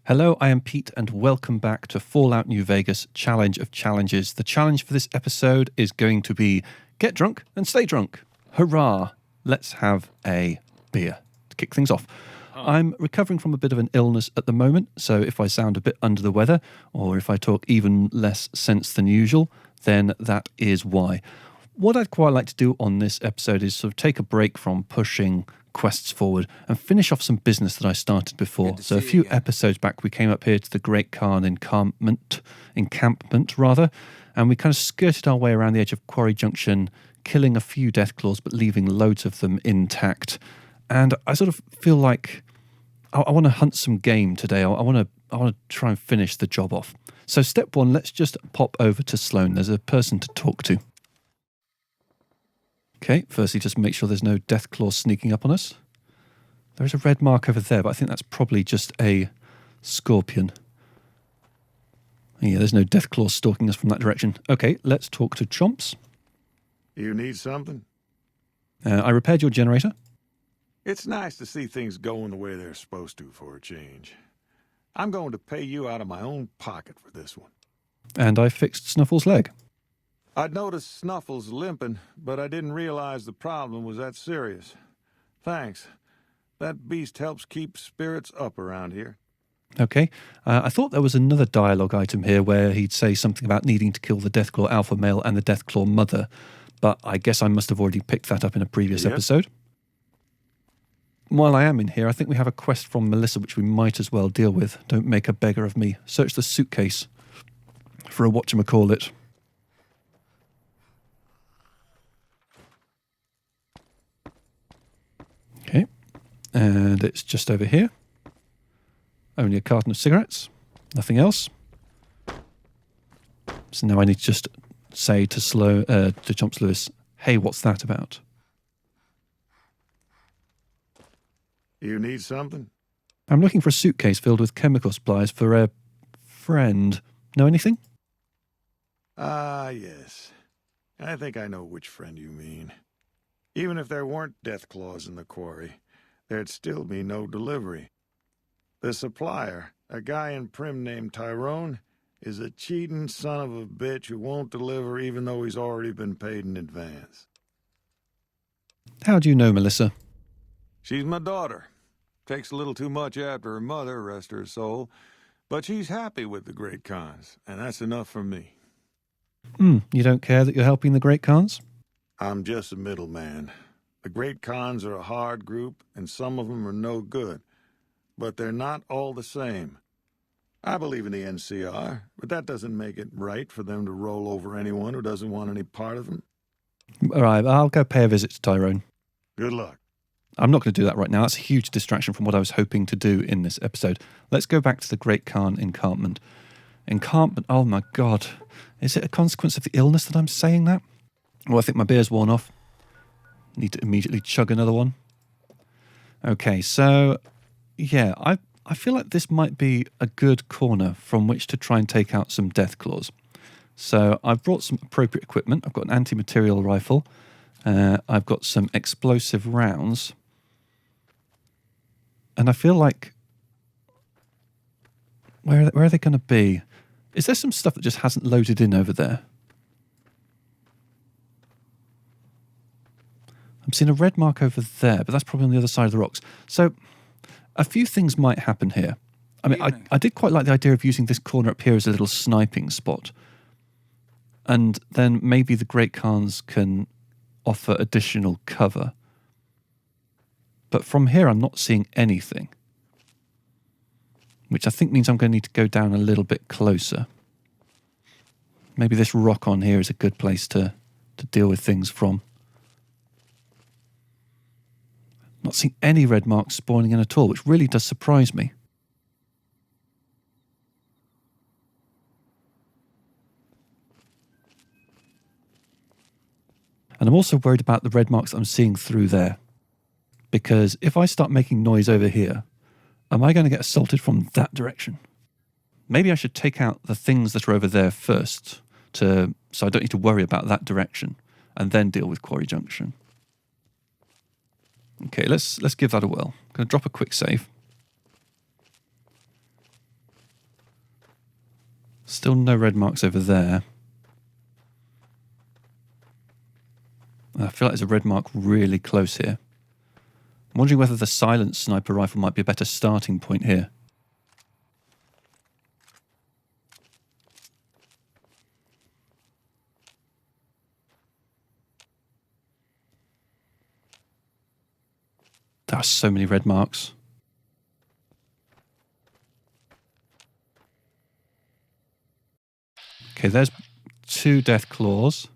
Hello, I am Pete, and welcome back to Fallout New Vegas Challenge of Challenges. The challenge for this episode is going to be get drunk and stay drunk. Hurrah! Let's have a beer to kick things off. I'm recovering from a bit of an illness at the moment, so if I sound a bit under the weather, or if I talk even less sense than usual, then that is why. What I'd quite like to do on this episode is sort of take a break from pushing quests forward and finish off some business that I started before. So a few episodes back, we came up here to the Great Khan encampment, and we kind of skirted our way around the edge of Quarry Junction, killing a few Deathclaws, but leaving loads of them intact. And I sort of feel like I want to hunt some game today. I want to try and finish the job off. So step one, let's just pop over to Sloan. There's a person to talk to. Okay, firstly, just make sure there's no Deathclaw sneaking up on us. There is a red mark over there, but I think that's probably just a scorpion. Yeah, there's no Deathclaw stalking us from that direction. Okay, let's talk to Chomps. You need something? I repaired your generator. It's nice to see things going the way they're supposed to for a change. I'm going to pay you out of my own pocket for this one. And I fixed Snuffle's leg. I'd noticed Snuffles limping, but I didn't realize the problem was that serious. Thanks. That beast helps keep spirits up around here. Okay. I thought there was another dialogue item here where he'd say something about needing to kill the Deathclaw alpha male and the Deathclaw mother, but I guess I must have already picked that up in a previous episode. While I am in here, I think we have a quest from Melissa which we might as well deal with. Don't make a beggar of me. Search the suitcase for a whatchamacallit. Okay, and it's just over here. Only a carton of cigarettes, nothing else. So now I need to just say to Chomps Lewis, hey, what's that about? You need something? I'm looking for a suitcase filled with chemical supplies for a friend. Know anything? Ah, yes. I think I know which friend you mean. Even if there weren't Deathclaws in the quarry, there'd still be no delivery. The supplier, a guy in Prim named Tyrone, is a cheating son of a bitch who won't deliver even though he's already been paid in advance. How do you know, Melissa? She's my daughter. Takes a little too much after her mother, rest her soul, but she's happy with the Great Khans, and that's enough for me. You don't care that you're helping the Great Khans? I'm just a middleman. The Great Khans are a hard group, and some of them are no good. But they're not all the same. I believe in the NCR, but that doesn't make it right for them to roll over anyone who doesn't want any part of them. All right, I'll go pay a visit to Tyrone. Good luck. I'm not going to do that right now. That's a huge distraction from what I was hoping to do in this episode. Let's go back to the Great Khan encampment. Encampment, oh my God. Is it a consequence of the illness that I'm saying that? Well, I think my beer's worn off. Need to immediately chug another one. Okay, so, yeah, I feel like this might be a good corner from which to try and take out some Deathclaws. So I've brought some appropriate equipment. I've got an anti-material rifle. I've got some explosive rounds. And I feel like... Where are they going to be? Is there some stuff that just hasn't loaded in over there? I'm seeing a red mark over there, but that's probably on the other side of the rocks. So a few things might happen here. I mean, I did quite like the idea of using this corner up here as a little sniping spot. And then maybe the Great Khans can offer additional cover. But from here, I'm not seeing anything. Which I think means I'm going to need to go down a little bit closer. Maybe this rock on here is a good place to deal with things from. Not seeing any red marks spawning in at all, which really does surprise me. And I'm also worried about the red marks that I'm seeing through there. Because if I start making noise over here, am I going to get assaulted from that direction? Maybe I should take out the things that are over there first, so I don't need to worry about that direction, and then deal with Quarry Junction. Okay, let's give that a whirl. I'm going to drop a quick save. Still no red marks over there. I feel like there's a red mark really close here. I'm wondering whether the silent sniper rifle might be a better starting point here. There are so many red marks. Okay, there's 2 death claws.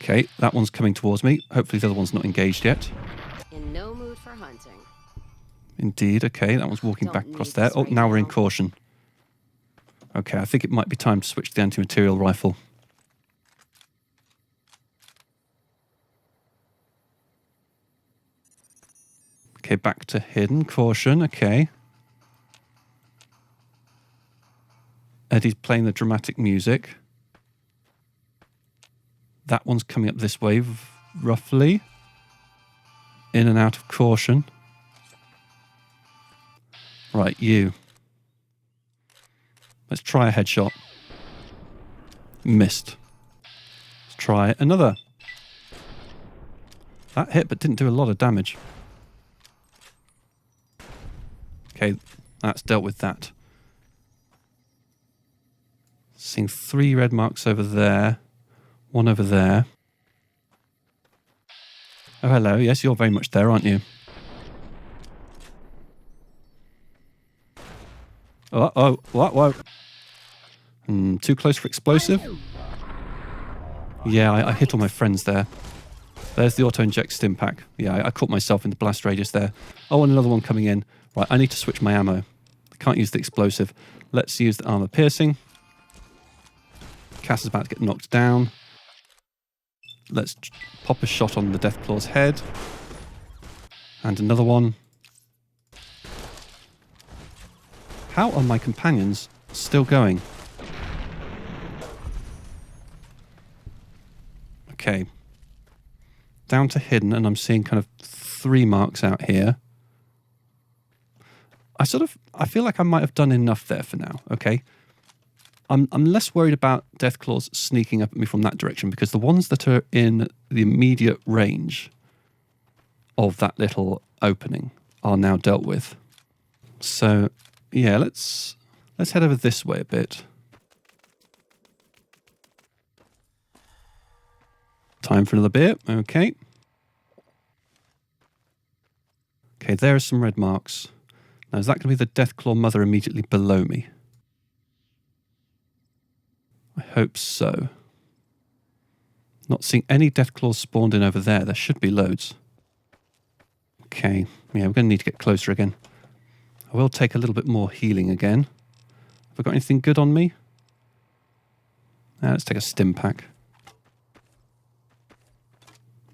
Okay, that one's coming towards me. Hopefully the other one's not engaged yet. In no mood for hunting. Indeed, okay, that one's walking back across there. Oh, now we're in caution. Okay, I think it might be time to switch to the anti-material rifle. Okay, back to hidden. Caution, okay. Eddie's playing the dramatic music. That one's coming up this way, roughly. In and out of caution. Right, you. Let's try a headshot. Missed. Let's try another. That hit, but didn't do a lot of damage. Okay, that's dealt with that. Seeing 3 red marks over there. 1 over there. Oh, hello. Yes, you're very much there, aren't you? Oh, whoa. Too close for explosive? Yeah, I hit all my friends there. There's the auto-inject stim pack. Yeah, I caught myself in the blast radius there. Oh, and another one coming in. Right, I need to switch my ammo. I can't use the explosive. Let's use the armor piercing. Cass is about to get knocked down. Let's pop a shot on the Deathclaw's head. And another one. How are my companions still going? Okay. Down to hidden, and I'm seeing kind of 3 marks out here. I feel like I might have done enough there for now, okay? I'm less worried about Deathclaws sneaking up at me from that direction, because the ones that are in the immediate range of that little opening are now dealt with. So, yeah, let's head over this way a bit. Time for another beer. Okay. Okay, there are some red marks. Now, is that going to be the Deathclaw mother immediately below me? I hope so. Not seeing any Deathclaws spawned in over there. There should be loads. Okay. Yeah, we're going to need to get closer again. I will take a little bit more healing again. Have I got anything good on me? Let's take a stim pack.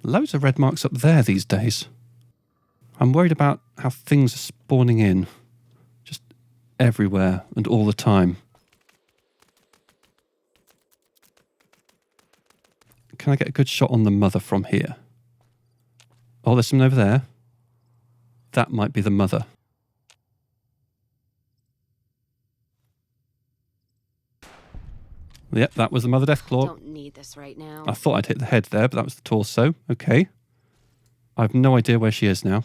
Loads of red marks up there these days. I'm worried about how things are spawning in. Just everywhere and all the time. Can I get a good shot on the mother from here? Oh, there's someone over there. That might be the mother. Yep, that was the mother Deathclaw. Don't need this right now. I thought I'd hit the head there, but that was the torso. Okay. I have no idea where she is now.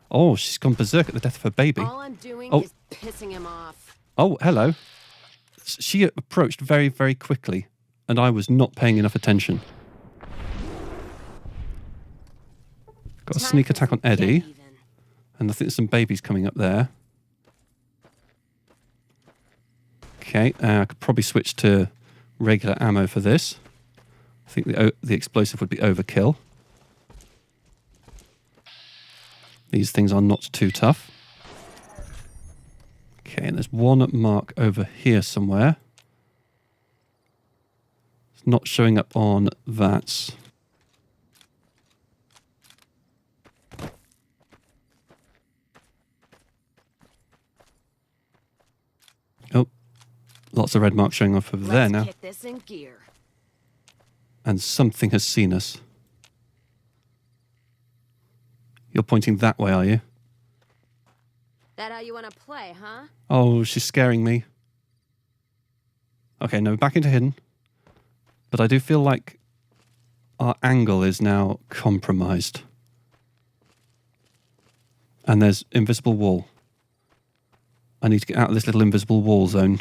Oh, she's gone berserk at the death of her baby. All I'm doing is pissing him off. Oh, hello. She approached very, very quickly, and I was not paying enough attention. Got a sneak attack on Eddie. And I think there's some babies coming up there. Okay, I could probably switch to regular ammo for this. I think the explosive would be overkill. These things are not too tough. Okay, and there's one mark over here somewhere. It's not showing up on that. Oh, lots of red marks showing off over there now. Get this in gear. And something has seen us. You're pointing that way, are you? That how you want to play, huh? Oh, she's scaring me. Okay, no, back into hidden. But I do feel like our angle is now compromised. And there's invisible wall. I need to get out of this little invisible wall zone.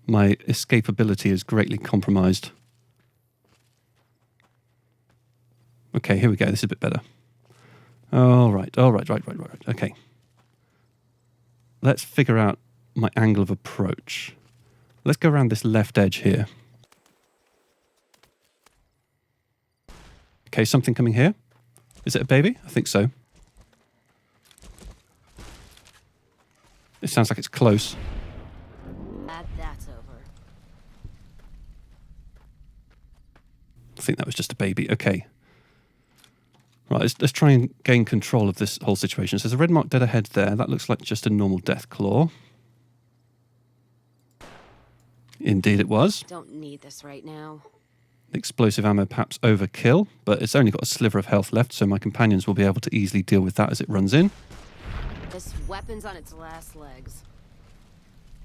My escapability is greatly compromised. Okay, here we go. This is a bit better. All right. Okay. Let's figure out my angle of approach. Let's go around this left edge here. Okay, something coming here. Is it a baby? I think so. It sounds like it's close. That's over. I think that was just a baby. Okay. Right, let's try and gain control of this whole situation. So there's a red mark dead ahead there. That looks like just a normal death claw. Indeed it was. Don't need this right now. Explosive ammo perhaps overkill, but it's only got a sliver of health left, so my companions will be able to easily deal with that as it runs in. This weapon's on its last legs.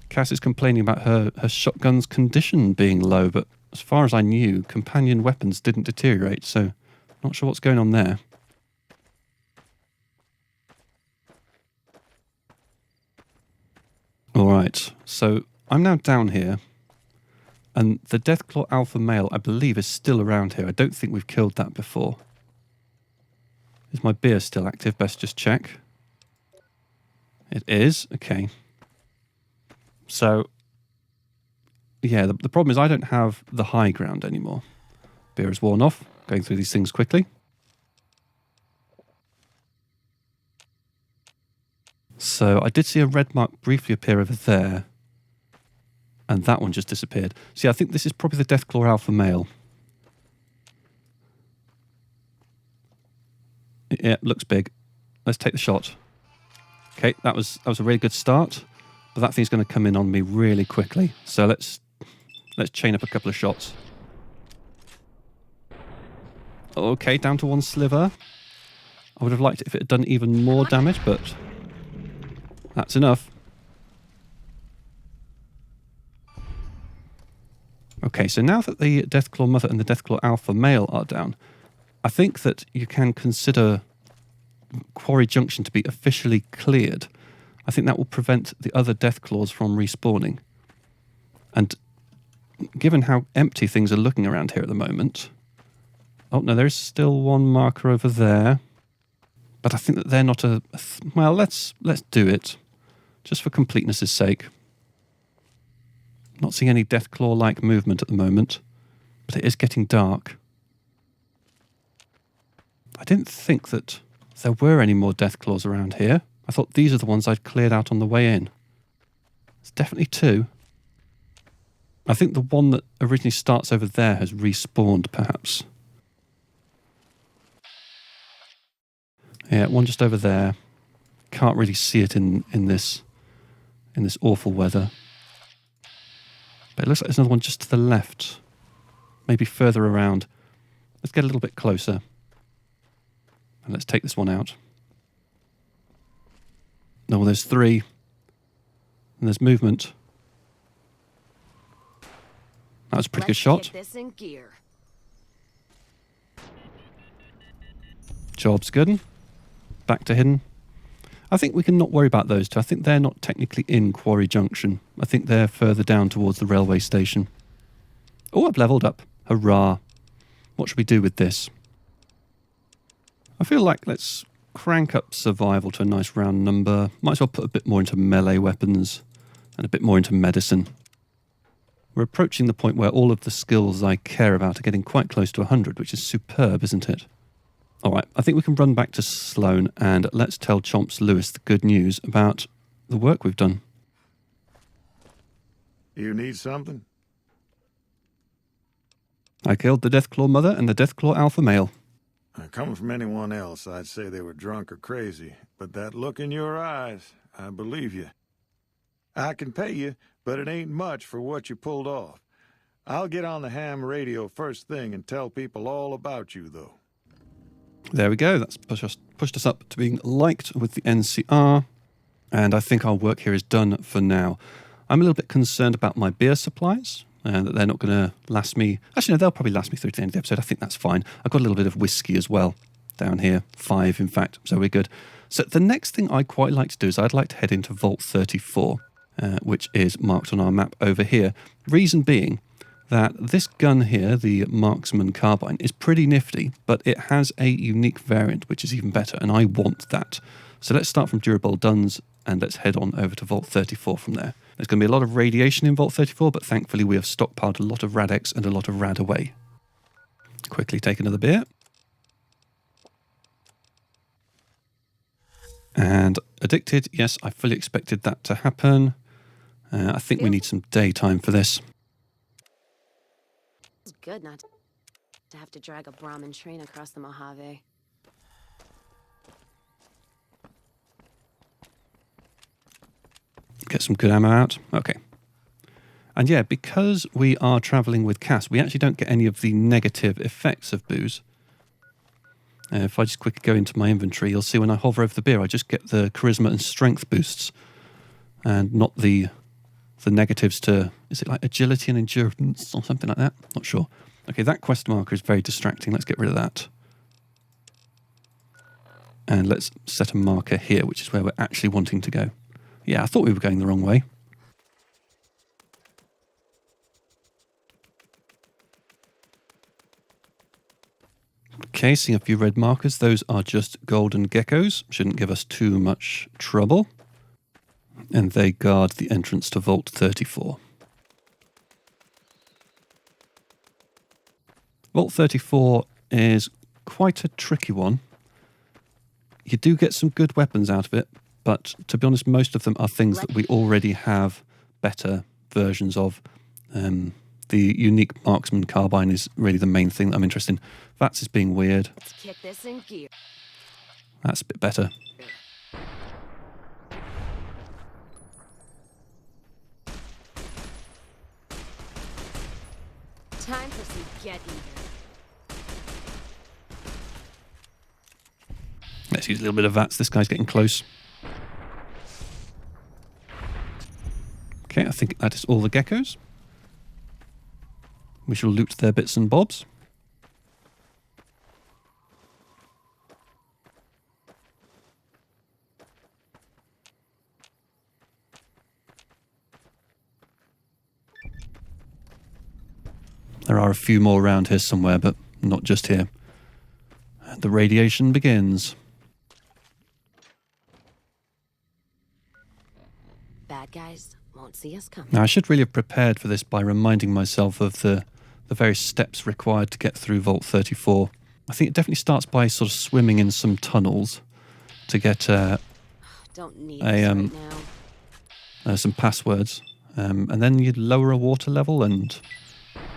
Cass is complaining about her shotgun's condition being low, but as far as I knew, companion weapons didn't deteriorate, so not sure what's going on there. Alright, so I'm now down here, and the Deathclaw Alpha Male, I believe, is still around here. I don't think we've killed that before. Is my beer still active? Best just check. It is. Okay. So, yeah, the problem is I don't have the high ground anymore. Beer is worn off. Going through these things quickly. So I did see a red mark briefly appear over there. And that one just disappeared. See, I think this is probably the Deathclaw Alpha Male. Yeah, looks big. Let's take the shot. Okay, that was a really good start. But that thing's going to come in on me really quickly. So let's chain up a couple of shots. Okay, down to one sliver. I would have liked it if it had done even more damage, but that's enough. Okay, so now that the Deathclaw Mother and the Deathclaw Alpha Male are down, I think that you can consider Quarry Junction to be officially cleared. I think that will prevent the other Deathclaws from respawning. And given how empty things are looking around here at the moment... Oh, no, there's still one marker over there. But I think that they're not well, let's do it. Just for completeness' sake. Not seeing any Deathclaw-like movement at the moment. But it is getting dark. I didn't think that there were any more Deathclaws around here. I thought these are the ones I'd cleared out on the way in. There's definitely two. I think the one that originally starts over there has respawned, perhaps. Yeah, one just over there. Can't really see it in this awful weather. But it looks like there's another one just to the left. Maybe further around. Let's get a little bit closer. And let's take this one out. No, well, there's three. And there's movement. That was a pretty good shot. Get this in gear. Job's good. Back to hidden. I think we can not worry about those two. I think they're not technically in Quarry Junction. I think they're further down towards the railway station. Oh, I've leveled up. Hurrah. What should we do with this? I feel like let's crank up survival to a nice round number. Might as well put a bit more into melee weapons and a bit more into medicine. We're approaching the point where all of the skills I care about are getting quite close to 100, which is superb, isn't it? All right, I think we can run back to Sloane and let's tell Chomps Lewis the good news about the work we've done. You need something? I killed the Deathclaw Mother and the Deathclaw Alpha Male. Coming from anyone else, I'd say they were drunk or crazy. But that look in your eyes, I believe you. I can pay you, but it ain't much for what you pulled off. I'll get on the ham radio first thing and tell people all about you, though. There we go. That's pushed us up to being liked with the NCR. And I think our work here is done for now. I'm a little bit concerned about my beer supplies, and that they're not going to last me. Actually, no, they'll probably last me through to the end of the episode. I think that's fine. I've got a little bit of whiskey as well down here. 5, in fact, so we're good. So the next thing I'd quite like to do is I'd like to head into Vault 34, which is marked on our map over here. Reason being that this gun here, the Marksman Carbine, is pretty nifty, but it has a unique variant, which is even better, and I want that. So let's start from Durable Duns, and let's head on over to Vault 34 from there. There's going to be a lot of radiation in Vault 34, but thankfully we have stockpiled a lot of Rad-X and a lot of Rad-Away. Quickly take another beer. And addicted, yes, I fully expected that to happen. I think we need some daytime for this. It's good not to have to drag a Brahmin train across the Mojave. Get some good ammo out. Okay. And yeah, because we are travelling with Cass, we actually don't get any of the negative effects of booze. If I just quickly go into my inventory, you'll see when I hover over the beer, I just get the charisma and strength boosts, and not the negatives to, is it like agility and endurance or something like that? Not sure. Okay, that quest marker is very distracting. Let's get rid of that. And let's set a marker here, which is where we're actually wanting to go. Yeah, I thought we were going the wrong way. Okay, seeing a few red markers. Those are just golden geckos. Shouldn't give us too much trouble. And they guard the entrance to Vault 34. Vault 34 is quite a tricky one. You do get some good weapons out of it, but to be honest, most of them are things that we already have better versions of. The unique Marksman Carbine is really the main thing that I'm interested in. Vats is being weird. Let's kick this in gear. That's a bit better. Time for some get even. Let's use a little bit of Vats. This guy's getting close. Okay, I think that is all the geckos. We shall loot their bits and bobs. There are a few more around here somewhere, but not just here. And the radiation begins. Bad guys won't see us coming. Now, I should really have prepared for this by reminding myself of the various steps required to get through Vault 34. I think it definitely starts by sort of swimming in some tunnels to get Don't need this right now. some passwords. And then you'd lower a water level and...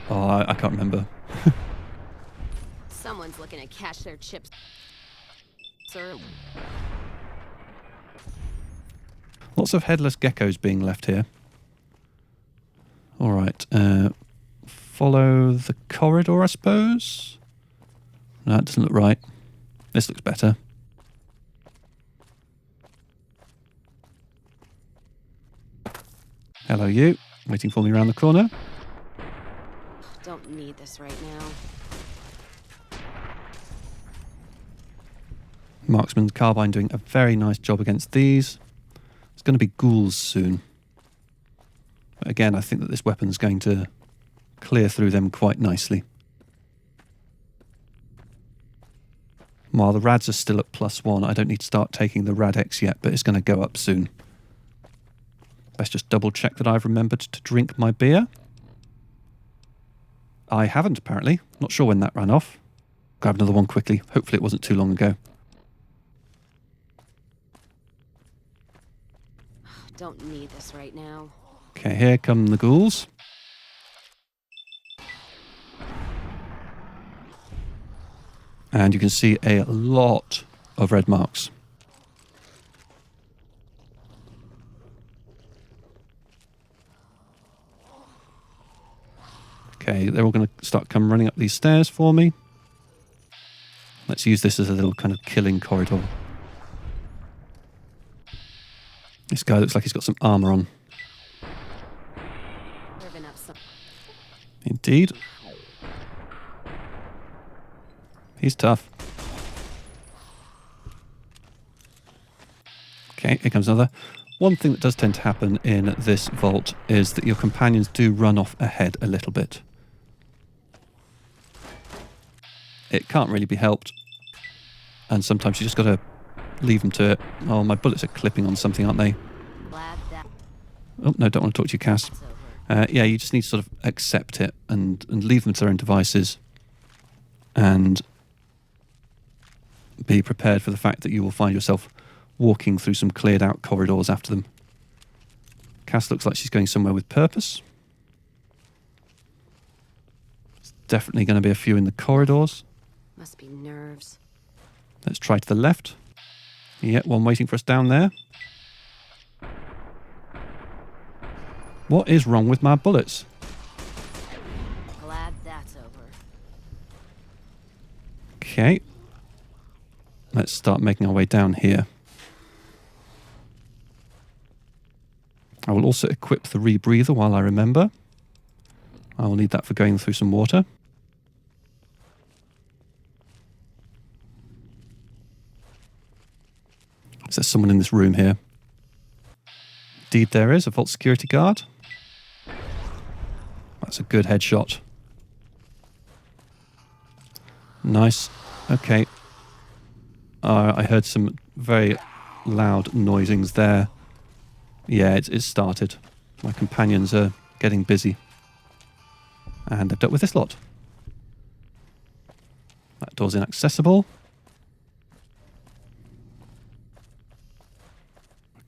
Oh, I can't remember. Someone's looking to cash their chips. Sir. Lots of headless geckos being left here. All right. Follow the corridor, I suppose. No, that doesn't look right. This looks better. Hello, you. Waiting for me around the corner. Don't need this right now. Marksman's Carbine doing a very nice job against these. It's going to be ghouls soon. But again, I think that this weapon's going to clear through them quite nicely. While the Rads are still at +1, I don't need to start taking the Rad-X yet, but it's going to go up soon. Let's just double check that I've remembered to drink my beer. I haven't, apparently. Not sure when that ran off. Grab another one quickly. Hopefully it wasn't too long ago. Don't need this right now. Okay, here come the ghouls. And you can see a lot of red marks. Okay, they're all going to start come running up these stairs for me. Let's use this as a little kind of killing corridor. This guy looks like he's got some armour on. Serving up some. Indeed. He's tough. Okay, here comes another. One thing that does tend to happen in this vault is that your companions do run off ahead a little bit. It can't really be helped. And sometimes you just got to leave them to it. Oh, my bullets are clipping on something, aren't they? Glad that Oh, no, don't want to talk to you, Cass. that's over. Yeah, you just need to sort of accept it and leave them to their own devices. And be prepared for the fact that you will find yourself walking through some cleared out corridors after them. Cass looks like she's going somewhere with purpose. There's definitely going to be a few in the corridors. Must be nerves. Let's try to the left. Yeah, one waiting for us down there. What is wrong with my bullets? Glad that's over. Okay. Let's start making our way down here. I will also equip the rebreather while I remember. I will need that for going through some water. Is there someone in this room here? Indeed there is, a vault security guard. That's a good headshot. Nice. Okay. I heard some very loud noisings there. Yeah, it's started. My companions are getting busy. And I've dealt with this lot. That door's inaccessible.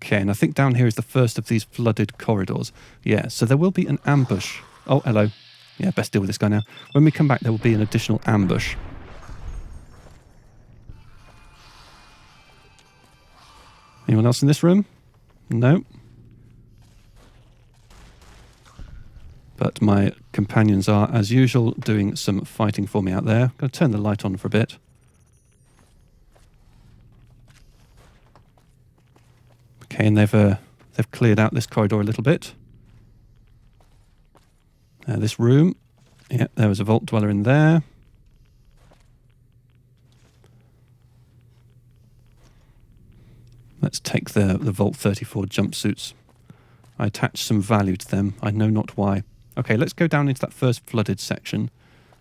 Okay, and I think down here is the first of these flooded corridors. Yeah, so there will be an ambush. Oh, hello. Yeah, best deal with this guy now. When we come back, there will be an additional ambush. Anyone else in this room? No. But my companions are, as usual, doing some fighting for me out there. I'm going to turn the light on for a bit. Okay, and they've cleared out this corridor a little bit. This room. Yeah, there was a vault dweller in there. Let's take the Vault 34 jumpsuits. I attached some value to them. I know not why. Okay, let's go down into that first flooded section.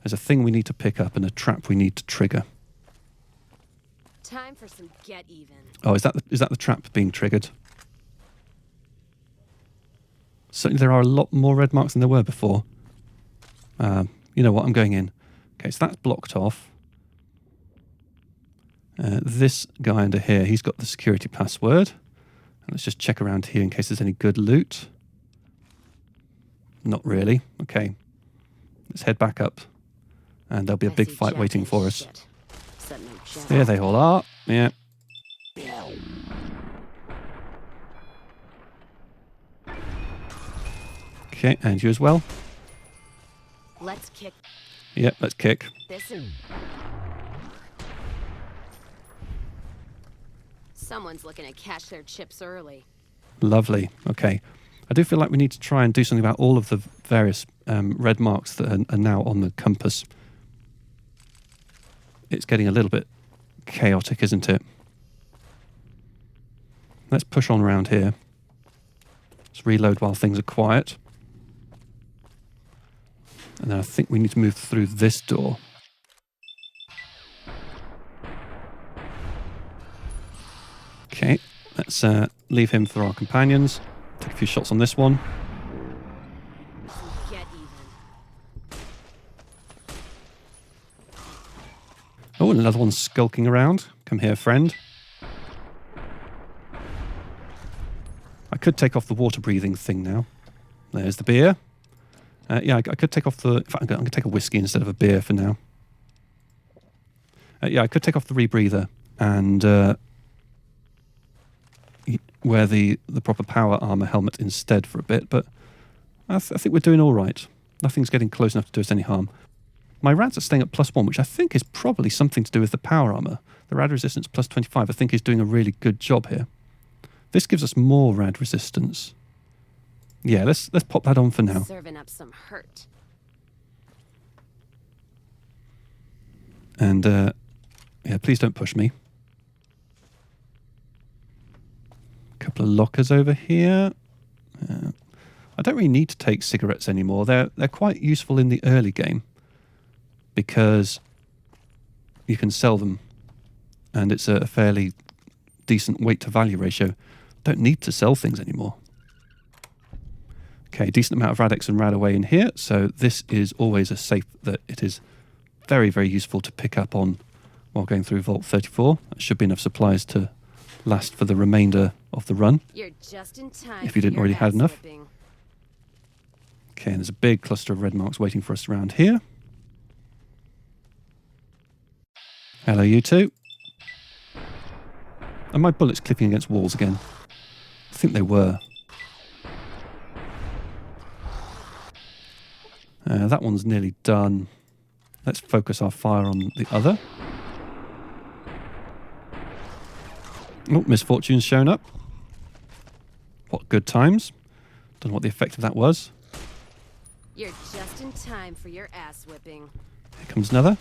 There's a thing we need to pick up and a trap we need to trigger. Time for some get even. Oh, is that the trap being triggered? Certainly there are a lot more red marks than there were before. You know what, I'm going in. Okay, so that's blocked off. This guy under here, he's got the security password. And let's just check around here in case there's any good loot. Not really. Okay. Let's head back up. And there'll be a big fight waiting for us. Here they all are. Yeah. Okay, and you as well. Let's kick Yep, let's kick. this in. Someone's looking to cash their chips early. Lovely. Okay. I do feel like we need to try and do something about all of the various red marks that are now on the compass. It's getting a little bit chaotic, isn't it? Let's push on around here. Let's reload while things are quiet. And then I think we need to move through this door. Okay, let's leave him for our companions. Take a few shots on this one. Get even. Oh, and another one's skulking around. Come here, friend. I could take off the water breathing thing now. There's the beer. Yeah, I could take off the... In fact, I'm going to take a whiskey instead of a beer for now. Yeah, I could take off the rebreather and wear the proper power armor helmet instead for a bit, but I think we're doing all right. Nothing's getting close enough to do us any harm. My rads are staying at +1, which I think is probably something to do with the power armor. The rad resistance +25, I think, is doing a really good job here. This gives us more rad resistance. Yeah, let's pop that on for now. Serving up some hurt. And, yeah, please don't push me. Couple of lockers over here. I don't really need to take cigarettes anymore. They're quite useful in the early game because you can sell them and it's a fairly decent weight to value ratio. Don't need to sell things anymore. Okay, decent amount of Rad-X and Rad-Away in here, so this is always a safe that it is very, very useful to pick up on while going through Vault 34. That should be enough supplies to last for the remainder of the run. You're just in time if you didn't already have enough. Whipping. Okay, and there's a big cluster of red marks waiting for us around here. Hello, you two. Are my bullets clipping against walls again? I think they were. That one's nearly done. Let's focus our fire on the other. Oh, Misfortune's shown up. What good times. Don't know what the effect of that was. You're just in time for your ass whipping. Here comes another.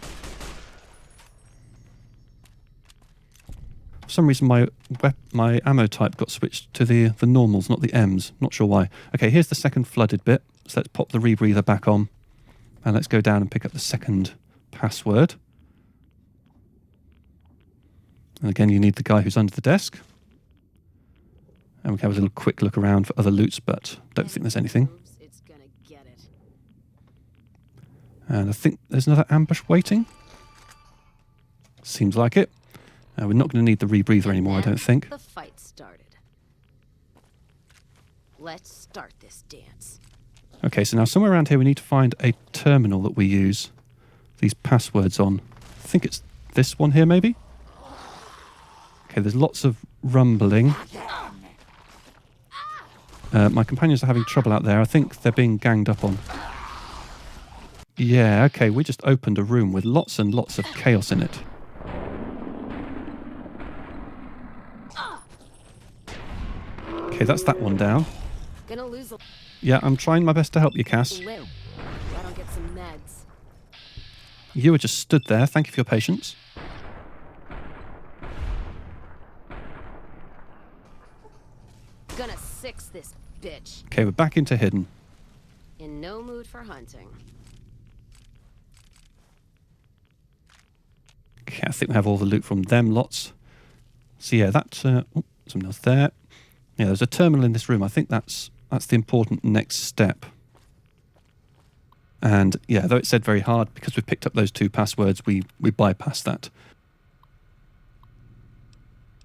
For some reason, my ammo type got switched to the normals, not the M's. Not sure why. Okay, here's the second flooded bit. So let's pop the rebreather back on. And let's go down and pick up the second password. And again, you need the guy who's under the desk. And we can have a little quick look around for other loots, but don't think there's anything. It's gonna get it. And I think there's another ambush waiting. Seems like it. We're not going to need the rebreather anymore, I don't think. The fight started. Let's start this dance. Okay, so now somewhere around here we need to find a terminal that we use these passwords on. I think it's this one here, maybe? Okay, there's lots of rumbling. My companions are having trouble out there. I think they're being ganged up on. Yeah, okay, we just opened a room with lots and lots of chaos in it. Okay, that's that one down. Gonna lose a Yeah, I'm trying my best to help you, Cass. limb. I don't get some meds. You were just stood there. Thank you for your patience. Gonna six this bitch. Okay, we're back into hidden. In no mood for hunting. Okay, I think we have all the loot from them lots. So yeah, that's something else there. Yeah, there's a terminal in this room. I think that's the important next step. And yeah, though it said very hard, because we've picked up those two passwords, we bypassed that.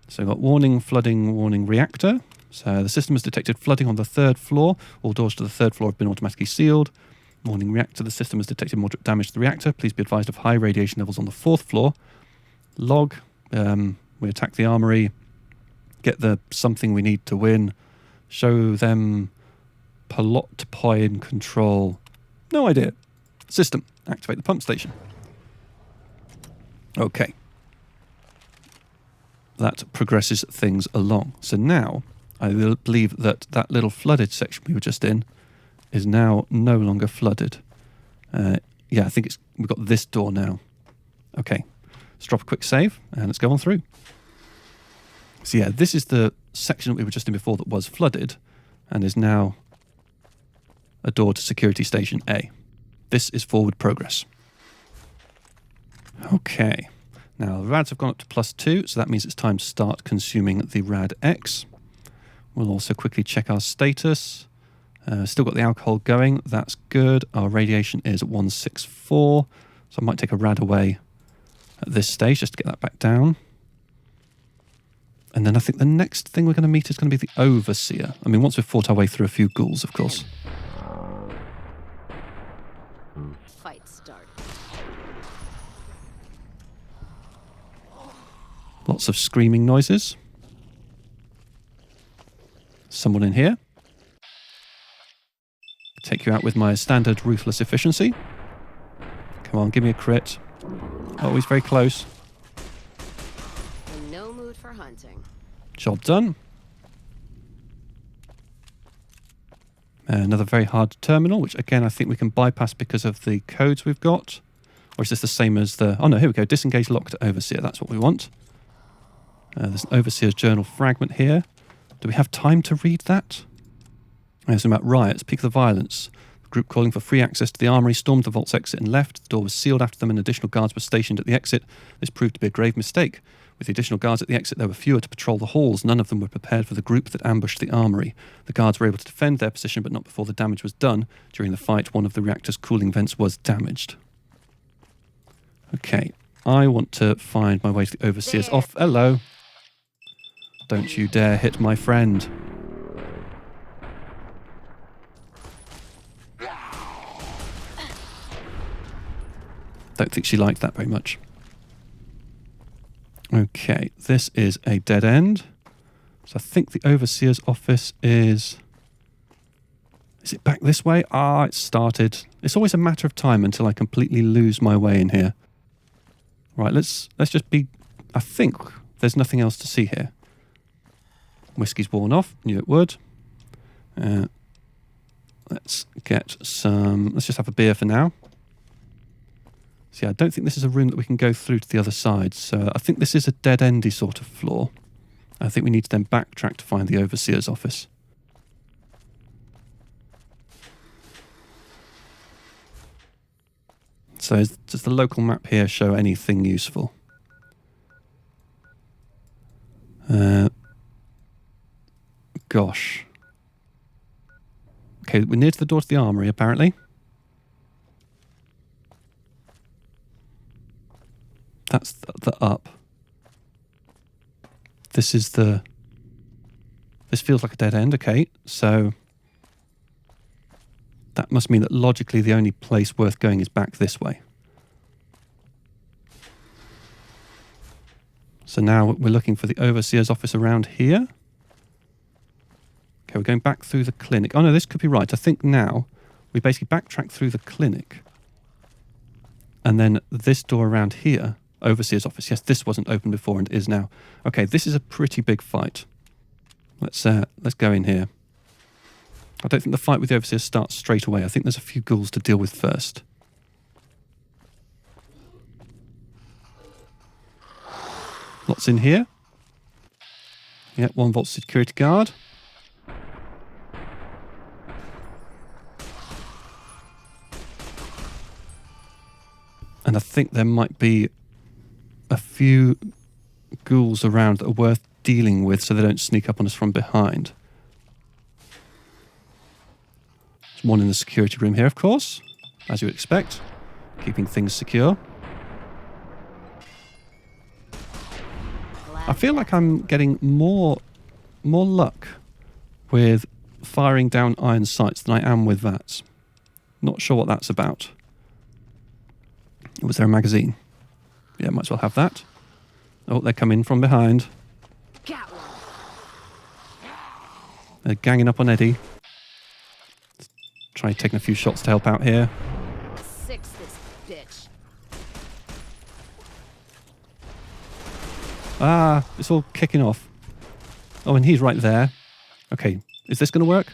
So we've got warning, flooding, warning, reactor. So the system has detected flooding on the 3rd floor. All doors to the 3rd floor have been automatically sealed. Warning, reactor. The system has detected moderate damage to the reactor. Please be advised of high radiation levels on the 4th floor. Log. We attack the armory. Get the something we need to win. Show them plot point control. No idea. System. Activate the pump station. Okay. That progresses things along. So now, I believe that that little flooded section we were just in is now no longer flooded. Yeah, I think we've got this door now. Okay. Let's drop a quick save and let's go on through. So yeah, this is the section that we were just in before that was flooded and is now a door to security station A. This is forward progress. Okay. Now the rads have gone up to +2, so that means it's time to start consuming the Rad-X. We'll also quickly check our status. Still got the alcohol going. That's good. Our radiation is at 164, so I might take a Rad-Away at this stage just to get that back down. And then I think the next thing we're going to meet is going to be the Overseer. I mean, once we've fought our way through a few ghouls, of course. Fight started. Lots of screaming noises. Someone in here. Take you out with my standard ruthless efficiency. Come on, give me a crit. Oh, he's very close. In no mood for hunting. Job done. Another very hard terminal, which again I think we can bypass because of the codes we've got. Or is this the same as the... Oh no, here we go. Disengage locked Overseer. That's what we want. There's an Overseer's journal fragment here. Do we have time to read that? It's about riots, peak of the violence. The group calling for free access to the armory stormed the vault's exit and left. The door was sealed after them and additional guards were stationed at the exit. This proved to be a grave mistake. With the additional guards at the exit, there were fewer to patrol the halls. None of them were prepared for the group that ambushed the armory. The guards were able to defend their position, but not before the damage was done. During the fight, one of the reactor's cooling vents was damaged. Okay, I want to find my way to the Overseer's off. Hello. Don't you dare hit my friend. Don't think she liked that very much. Okay, this is a dead end. So I think the Overseer's office is... Is it back this way? Ah, it started. It's always a matter of time until I completely lose my way in here. Right, let's just be... I think there's nothing else to see here. Whiskey's worn off. Knew it would. Let's get some... Let's just have a beer for now. So yeah, I don't think this is a room that we can go through to the other side. So I think this is a dead-endy sort of floor. I think we need to then backtrack to find the Overseer's office. So does the local map here show anything useful? Gosh. Okay, we're near to the door to the armory, apparently. That's the up. This is the... This feels like a dead end, okay. So that must mean that logically the only place worth going is back this way. So now we're looking for the Overseer's office around here. Okay, we're going back through the clinic. Oh no, this could be right. I think now we basically backtrack through the clinic. And then this door around here... Overseer's office. Yes, this wasn't open before and is now. Okay, this is a pretty big fight. Let's go in here. I don't think the fight with the Overseer starts straight away. I think there's a few ghouls to deal with first. Lots in here. Yep, one vault security guard. And I think there might be a few ghouls around that are worth dealing with so they don't sneak up on us from behind. There's one in the security room here, of course, as you would expect, keeping things secure. I feel like I'm getting more luck with firing down iron sights than I am with VATs. Not sure what that's about. Was there a magazine? Yeah, might as well have that. Oh, they're coming from behind. They're ganging up on Eddie. Let's try taking a few shots to help out here. Six this bitch. Ah, it's all kicking off. Oh, and he's right there. Okay, is this going to work?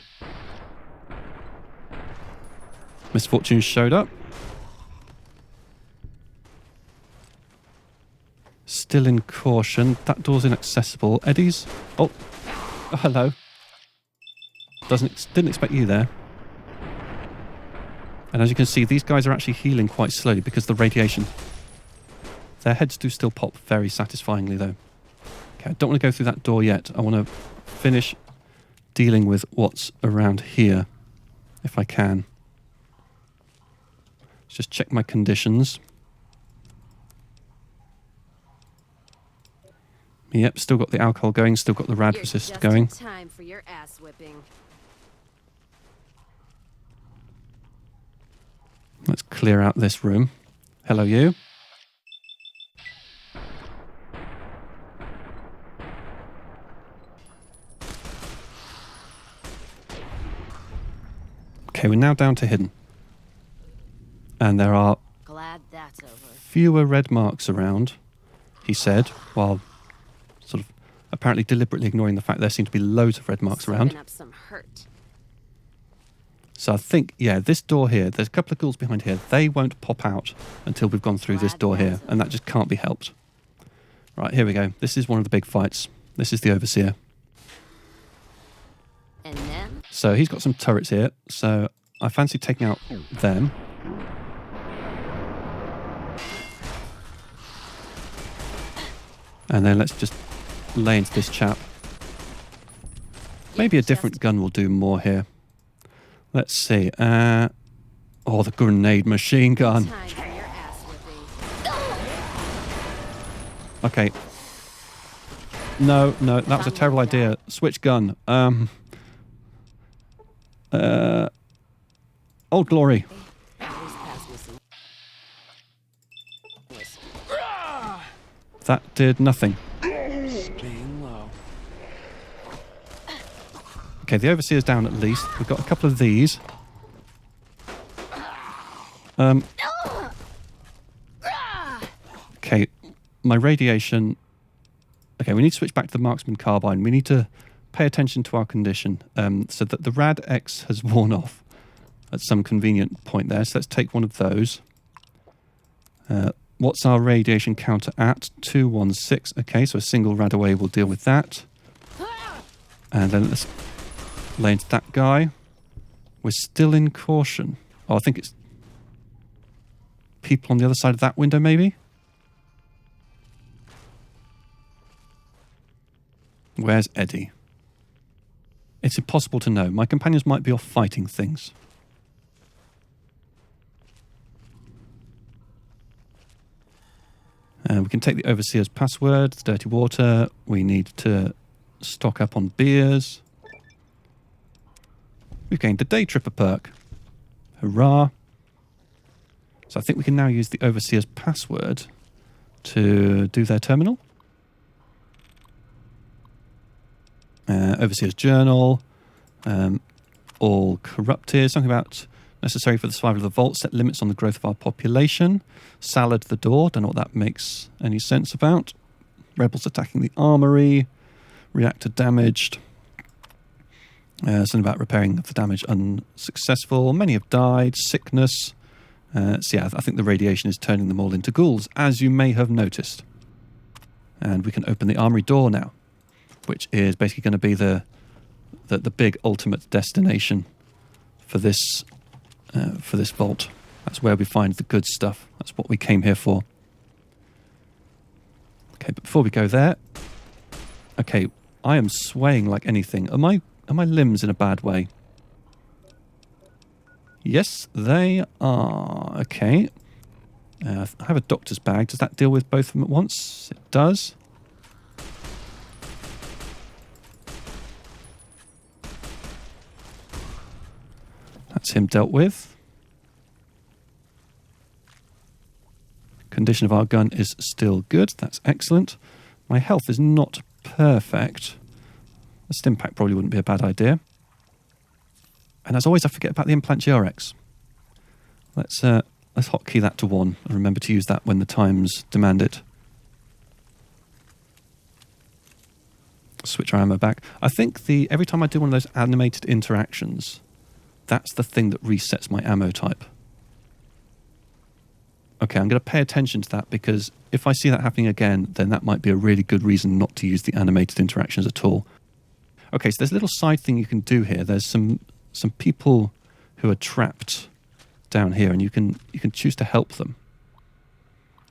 Misfortunes showed up. Still in caution. That door's inaccessible. Eddie's... Oh, hello. Didn't expect you there. And as you can see, these guys are actually healing quite slowly because of the radiation. Their heads do still pop very satisfyingly, though. Okay, I don't want to go through that door yet. I want to finish dealing with what's around here, if I can. Let's just check my conditions. Yep, still got the alcohol going, still got the rad resist going. Time for your ass whipping. Let's clear out this room. Hello, you. Okay, we're now down to hidden. And there are Glad that's over. fewer red marks around, he said, while sort of apparently deliberately ignoring the fact there seem to be loads of red marks around. Up some hurt. So I think, yeah, this door here, there's a couple of ghouls behind here. They won't pop out until we've gone through this door here, and that just can't be helped. Right, here we go. This is one of the big fights. This is the Overseer. And then? So he's got some turrets here, so I fancy taking out them. And then let's just lay into this chap. Maybe a different gun will do more here. Let's see. Oh, the grenade machine gun. Time for your ass whipping. Okay. No, that was a terrible idea. Switch gun. Old Glory. That did nothing. Okay, the Overseer's down at least. We've got a couple of these. Okay, my radiation... Okay, we need to switch back to the marksman carbine. We need to pay attention to our condition so that the Rad X has worn off at some convenient point there. So let's take one of those. What's our radiation counter at? 216. Okay, so a single rad away will deal with that. And then let's lay into that guy. We're still in caution. Oh, I think it's people on the other side of that window, maybe? Where's Eddie? It's impossible to know. My companions might be off fighting things. We can take the Overseer's password, the dirty water. We need to stock up on beers. We've gained the Day Tripper perk. Hurrah. So I think we can now use the Overseer's password to do their terminal. Overseer's journal. All corrupted. Something about necessary for the survival of the vault. Set limits on the growth of our population. Salad the door. Don't know what that makes any sense about. Rebels attacking the armory. Reactor damaged. Something about repairing the damage unsuccessful. Many have died. Sickness. So yeah, I think the radiation is turning them all into ghouls, as you may have noticed. And we can open the armory door now, which is basically going to be the big ultimate destination for this vault. That's where we find the good stuff. That's what we came here for. Okay, but before we go there, okay, I am swaying like anything. Are my limbs in a bad way? Yes, they are. Okay. I have a doctor's bag. Does that deal with both of them at once? It does. That's him dealt with. Condition of our gun is still good. That's excellent. My health is not perfect. A stim pack probably wouldn't be a bad idea. And as always, I forget about the implant GRX. Let's hotkey that to 1 and remember to use that when the times demand it. Switch our ammo back. I think every time I do one of those animated interactions, that's the thing that resets my ammo type. Okay, I'm going to pay attention to that because if I see that happening again, then that might be a really good reason not to use the animated interactions at all. Okay, so there's a little side thing you can do here. There's some people who are trapped down here, and you can choose to help them.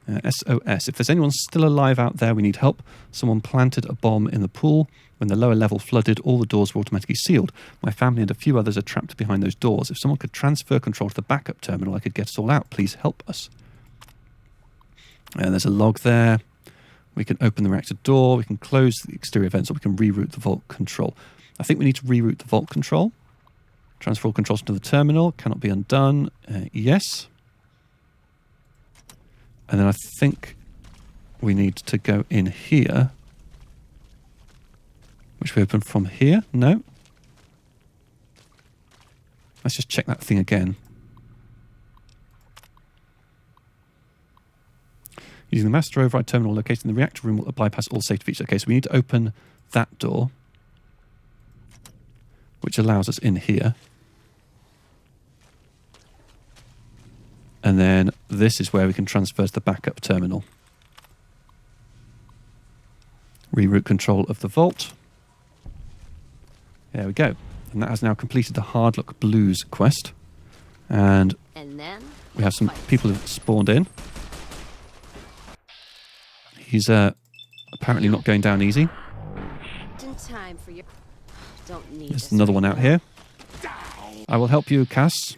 SOS. If there's anyone still alive out there, we need help. Someone planted a bomb in the pool. When the lower level flooded, all the doors were automatically sealed. My family and a few others are trapped behind those doors. If someone could transfer control to the backup terminal, I could get us all out. Please help us. And there's a log there. We can open the reactor door. We can close the exterior vents, or we can reroute the vault control. I think we need to reroute the vault control. Transfer all controls to the terminal. Cannot be undone. Yes. And then I think we need to go in here. Which we open from here? No. Let's just check that thing again. Using the master override terminal located in the reactor room will bypass all safety features. Okay, so we need to open that door, which allows us in here. And then this is where we can transfer to the backup terminal. Reroute control of the vault. There we go. And that has now completed the Hardlock Blues quest. And then we have some people who've spawned in. He's apparently not going down easy. in time for your... Don't need There's this another right one out now. here. I will help you, Cass.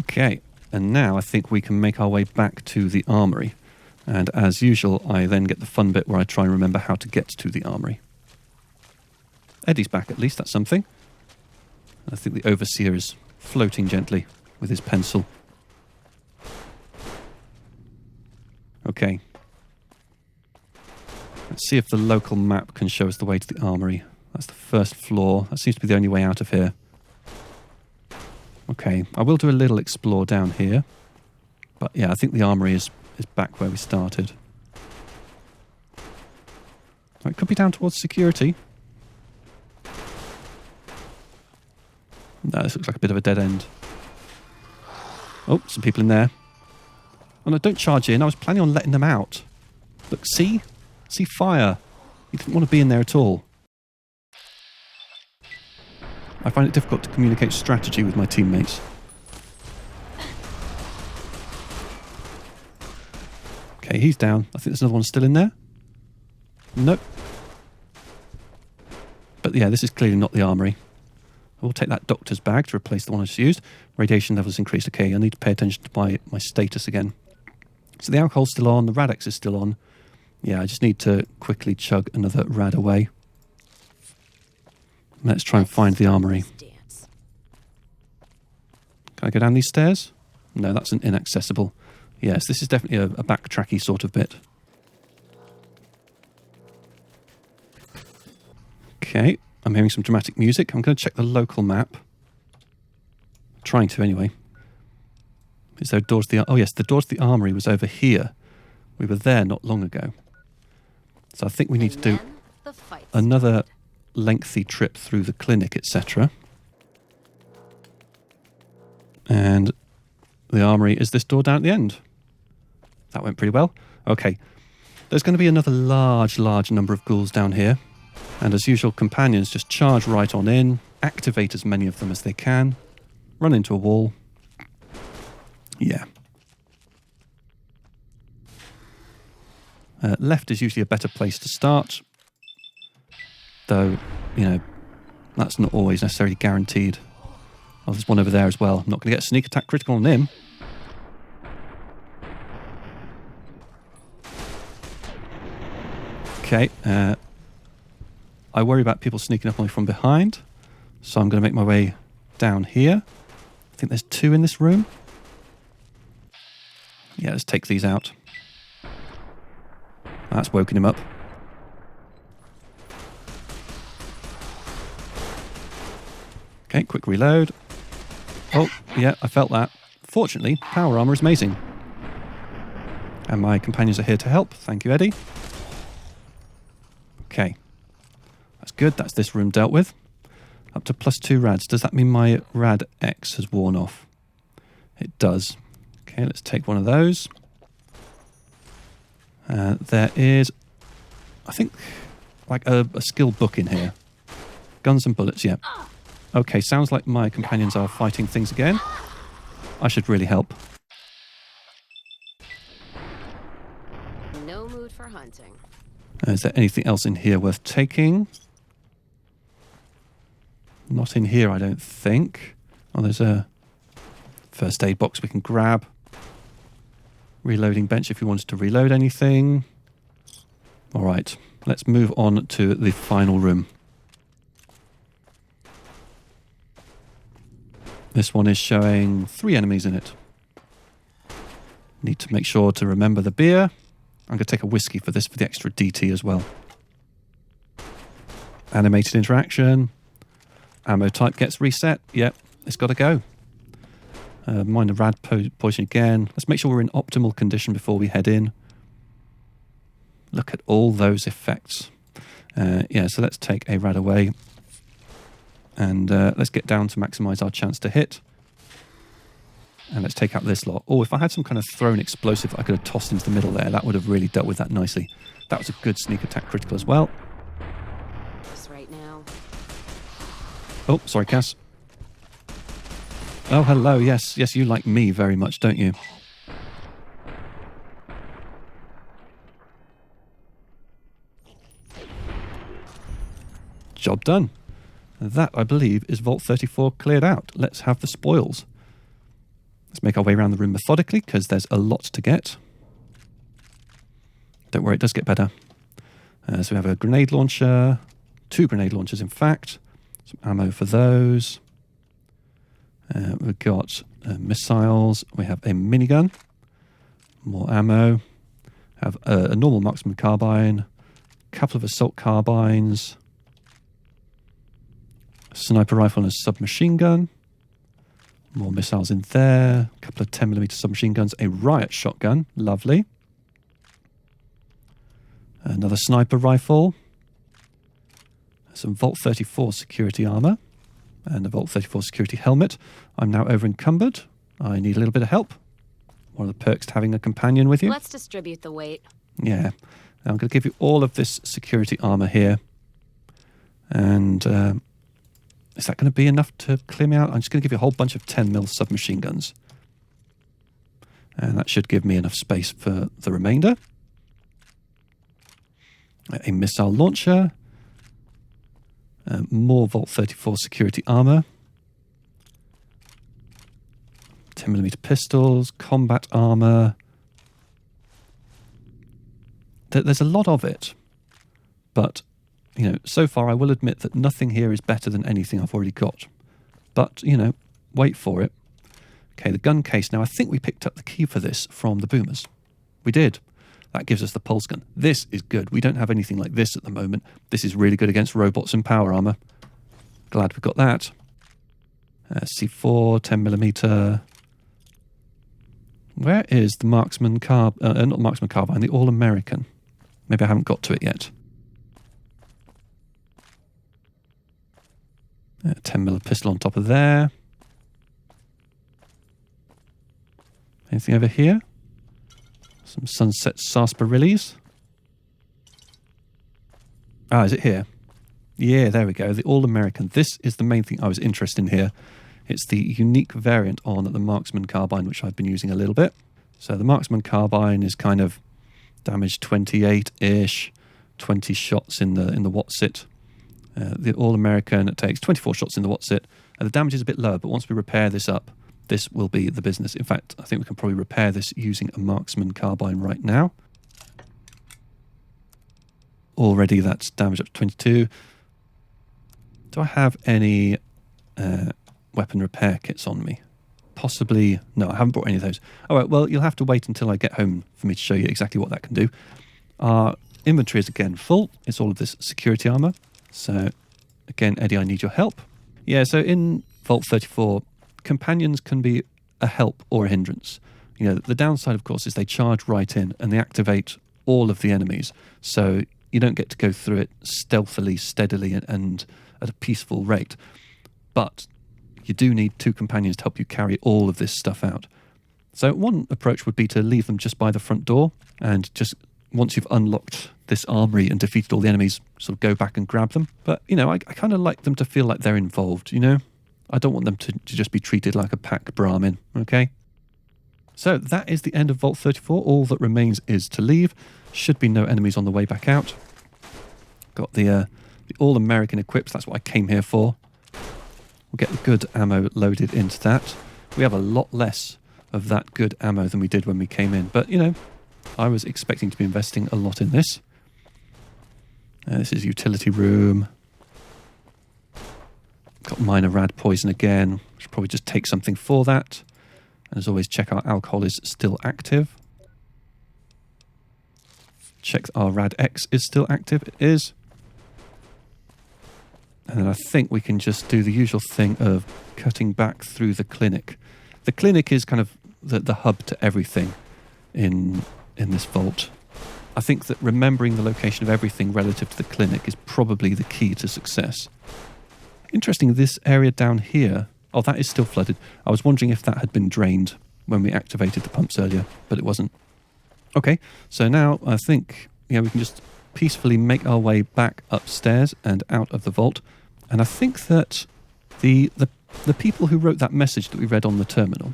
Okay, and now I think we can make our way back to the armory. And as usual, I then get the fun bit where I try and remember how to get to the armory. Eddie's back at least, that's something. I think the Overseer is floating gently with his pencil. Okay. Let's see if the local map can show us the way to the armory. That's the first floor. That seems to be the only way out of here. Okay, I will do a little explore down here. But yeah, I think the armory is back where we started. It could be down towards security. No, this looks like a bit of a dead end. Oh, some people in there. Oh no, don't charge in. I was planning on letting them out. Look, see? See fire. You didn't want to be in there at all. I find it difficult to communicate strategy with my teammates. Okay, he's down. I think there's another one still in there. Nope. But yeah, this is clearly not the armory. We'll take that doctor's bag to replace the one I just used. Radiation levels increased. Okay, I need to pay attention to my status again. So the alcohol's still on, the Radex is still on. Yeah, I just need to quickly chug another rad away. Let's try and find the armory. Can I go down these stairs? No, that's an inaccessible. Yes, this is definitely a backtracky sort of bit. Okay, I'm hearing some dramatic music. I'm going to check the local map. Trying to anyway. Is there doors to the... Oh yes, the door to the armory was over here. We were there not long ago. So I think we need to do another lengthy trip through the clinic, etc. And the armory is this door down at the end. That went pretty well. Okay. There's going to be another large number of ghouls down here. And as usual, companions just charge right on in, activate as many of them as they can, run into a wall. Yeah. Left is usually a better place to start. Though, you know, that's not always necessarily guaranteed. Oh, there's one over there as well. I'm not going to get a sneak attack critical on him. Okay. I worry about people sneaking up on me from behind. So I'm going to make my way down here. I think there's 2 in this room. Yeah, let's take these out. That's woken him up. Okay, quick reload. Oh, yeah, I felt that. Fortunately, power armor is amazing. And my companions are here to help. Thank you, Eddie. Okay. That's good. That's this room dealt with. Up to +2 rads. Does that mean my rad X has worn off? It does. Okay, let's take one of those. There is, I think, like a skill book in here. Guns and bullets, yeah. Okay, sounds like my companions are fighting things again. I should really help. No mood for hunting. Is there anything else in here worth taking? Not in here, I don't think. Oh, there's a first aid box we can grab. Reloading bench if you wanted to reload anything. All right, let's move on to the final room. This one is showing 3 enemies in it. Need to make sure to remember the beer. I'm going to take a whiskey for this for the extra DT as well. Animated interaction. Ammo type gets reset. Yep, it's got to go. Minor rad poison again. Let's make sure we're in optimal condition before we head in. Look at all those effects. Yeah, so let's take a rad away. And let's get down to maximise our chance to hit. And let's take out this lot. Oh, if I had some kind of thrown explosive I could have tossed into the middle there, that would have really dealt with that nicely. That was a good sneak attack critical as well. Just right now. Oh, sorry, Cass. Oh, hello. Yes, yes, you like me very much, don't you? Job done. That, I believe, is Vault 34 cleared out. Let's have the spoils. Let's make our way around the room methodically, because there's a lot to get. Don't worry, it does get better. So we have a grenade launcher, 2 grenade launchers, in fact. Some ammo for those. We've got missiles. We have a minigun. More ammo. Have a normal marksman carbine. A couple of assault carbines. A sniper rifle and a submachine gun. More missiles in there. A couple of 10mm submachine guns. A riot shotgun. Lovely. Another sniper rifle. Some Vault 34 security armor. And a Vault 34 security helmet. I'm now over encumbered. I need a little bit of help. One of the perks to having a companion with you. Let's distribute the weight. Yeah. I'm going to give you all of this security armor here. And is that going to be enough to clear me out? I'm just going to give you a whole bunch of 10mm submachine guns. And that should give me enough space for the remainder. A missile launcher. More Vault 34 security armor. 10mm pistols, combat armor. There's a lot of it. But, you know, so far I will admit that nothing here is better than anything I've already got. But, you know, wait for it. Okay, the gun case. Now, I think we picked up the key for this from the boomers. We did. That gives us the pulse gun. This is good. We don't have anything like this at the moment. This is really good against robots and power armor. Glad we've got that. C4, 10mm. Where is the marksman not marksman carbine, the All-American? Maybe I haven't got to it yet. 10mm pistol on top of there. Anything over here? Some Sunset Sarsaparillis. Ah, is it here? Yeah, there we go. The All-American. This is the main thing I was interested in here. It's the unique variant on the Marksman Carbine, which I've been using a little bit. So the Marksman Carbine is kind of damage 28-ish, 20 shots in the Whatsit. The All-American, it takes 24 shots in the Whatsit. The damage is a bit lower, but once we repair this up, this will be the business. In fact, I think we can probably repair this using a Marksman Carbine right now. Already that's damage up to 22. Do I have any weapon repair kits on me? Possibly. No, I haven't brought any of those. All right, well, you'll have to wait until I get home for me to show you exactly what that can do. Our inventory is again full. It's all of this security armor. So, again, Eddie, I need your help. Yeah, so in Vault 34, companions can be a help or a hindrance. You know, the downside, of course, is they charge right in and they activate all of the enemies. So you don't get to go through it stealthily, steadily, and at a peaceful rate. But you do need 2 companions to help you carry all of this stuff out. So one approach would be to leave them just by the front door and just once you've unlocked this armory and defeated all the enemies, sort of go back and grab them. But, you know, I kind of like them to feel like they're involved, you know? I don't want them to just be treated like a pack Brahmin, okay? So that is the end of Vault 34. All that remains is to leave. Should be no enemies on the way back out. Got the All-American equipped. That's what I came here for. We'll get the good ammo loaded into that. We have a lot less of that good ammo than we did when we came in. But, you know, I was expecting to be investing a lot in this. This is utility room. Got minor rad poison again. Should probably just take something for that. And as always, check our alcohol is still active. Check our rad X is still active. It is. And then I think we can just do the usual thing of cutting back through the clinic. The clinic is kind of the hub to everything in this vault. I think that remembering the location of everything relative to the clinic is probably the key to success. Interesting, this area down here, oh, that is still flooded. I was wondering if that had been drained when we activated the pumps earlier, but it wasn't. Okay, so now I think we can just peacefully make our way back upstairs and out of the vault. And I think that the people who wrote that message that we read on the terminal,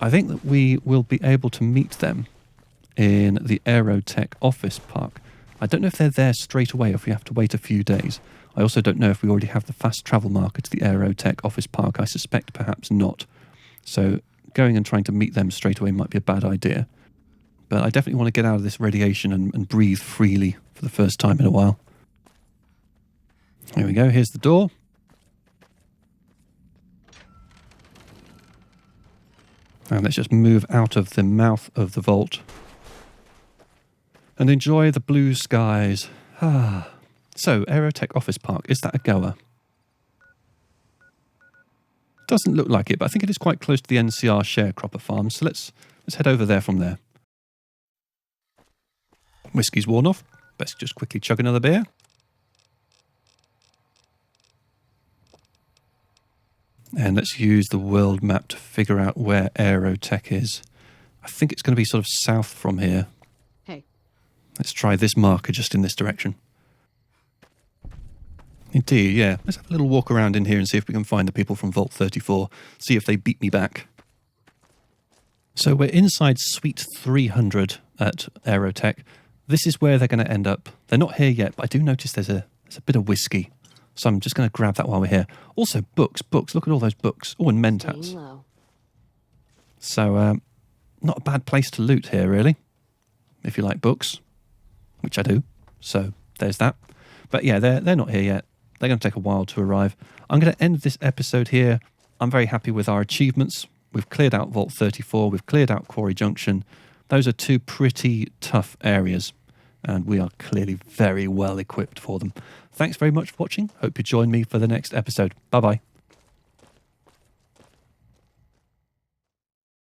I think that we will be able to meet them in the Aerotech office park. I don't know if they're there straight away or if we have to wait a few days. I also don't know if we already have the fast travel marker to the Aerotech office park. I suspect perhaps not. So going and trying to meet them straight away might be a bad idea. But I definitely want to get out of this radiation and breathe freely for the first time in a while. Here we go, here's the door. And let's just move out of the mouth of the vault and enjoy the blue skies. So, Aerotech Office Park, is that a goer? Doesn't look like it, but I think it is quite close to the NCR sharecropper farm, so let's head over there from there. Whiskey's worn off. Best just quickly chug another beer. And let's use the world map to figure out where Aerotech is. I think it's going to be sort of south from here. Hey. Let's try this marker just in this direction. Indeed, yeah. Let's have a little walk around in here and see if we can find the people from Vault 34. See if they beat me back. So we're inside Suite 300 at Aerotech. This is where they're going to end up. They're not here yet, but I do notice there's a bit of whiskey. So I'm just going to grab that while we're here. Also, books. Look at all those books. Oh, and mentats. So, not a bad place to loot here, really. If you like books, which I do. So, there's that. But yeah, they're not here yet. They're going to take a while to arrive. I'm going to end this episode here. I'm very happy with our achievements. We've cleared out Vault 34. We've cleared out Quarry Junction. Those are two pretty tough areas. And we are clearly very well equipped for them. Thanks very much for watching. Hope you join me for the next episode. Bye-bye.